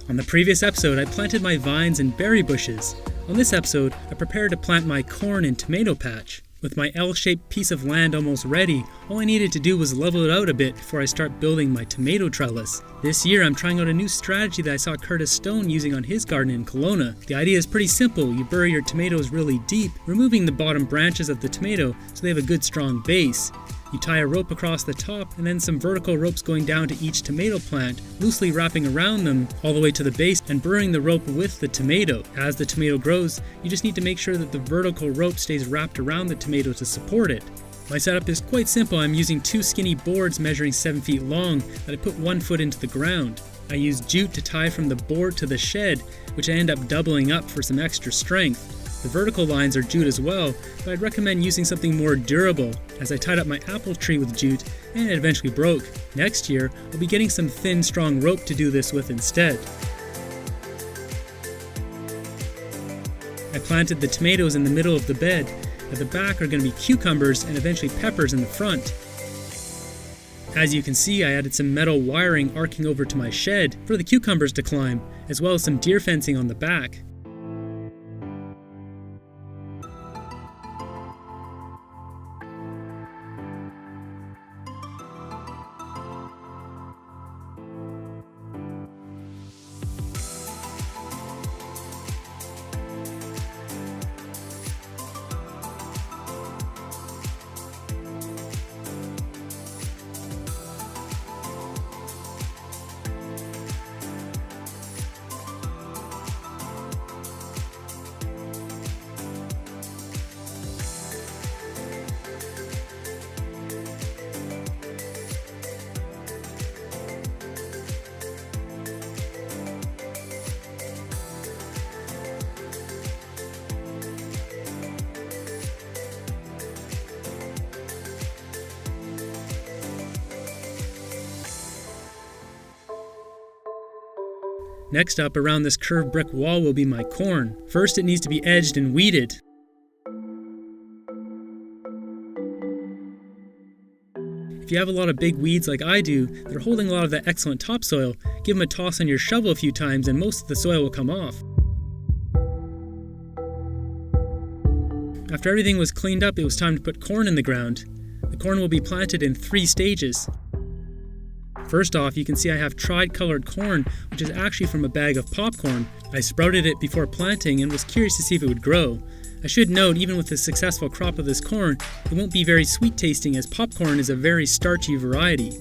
On the previous episode, I planted my vines and berry bushes. On this episode, I prepared to plant my corn and tomato patch. With my L-shaped piece of land almost ready, all I needed to do was level it out a bit before I start building my tomato trellis. This year, I'm trying out a new strategy that I saw Curtis Stone using on his garden in Kelowna. The idea is pretty simple. You bury your tomatoes really deep, removing the bottom branches of the tomato so they have a good strong base. You tie a rope across the top and then some vertical ropes going down to each tomato plant, loosely wrapping around them all the way to the base and burying the rope with the tomato. As the tomato grows, you just need to make sure that the vertical rope stays wrapped around the tomato to support it. My setup is quite simple. I'm using 2 skinny boards measuring 7 feet long that I put 1 foot into the ground. I use jute to tie from the board to the shed, which I end up doubling up for some extra strength. The vertical lines are jute as well, but I'd recommend using something more durable, as I tied up my apple tree with jute and it eventually broke. Next year, I'll be getting some thin, strong rope to do this with instead. I planted the tomatoes in the middle of the bed. At the back are going to be cucumbers and eventually peppers in the front. As you can see, I added some metal wiring arcing over to my shed for the cucumbers to climb, as well as some deer fencing on the back. Next up, around this curved brick wall will be my corn. First, it needs to be edged and weeded. If you have a lot of big weeds like I do, that are holding a lot of that excellent topsoil, give them a toss on your shovel a few times and most of the soil will come off. After everything was cleaned up, it was time to put corn in the ground. The corn will be planted in 3 stages. First off, you can see I have tried-colored corn, which is actually from a bag of popcorn. I sprouted it before planting and was curious to see if it would grow. I should note, even with the successful crop of this corn, it won't be very sweet tasting as popcorn is a very starchy variety.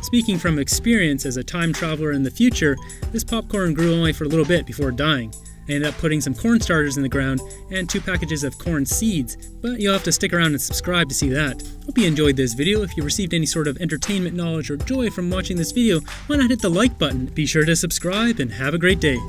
Speaking from experience as a time traveler in the future, this popcorn grew only for a little bit before dying. I ended up putting some corn starters in the ground and 2 packages of corn seeds, but you'll have to stick around and subscribe to see that. Hope you enjoyed this video. If you received any sort of entertainment, knowledge, or joy from watching this video, why not hit the like button? Be sure to subscribe and have a great day.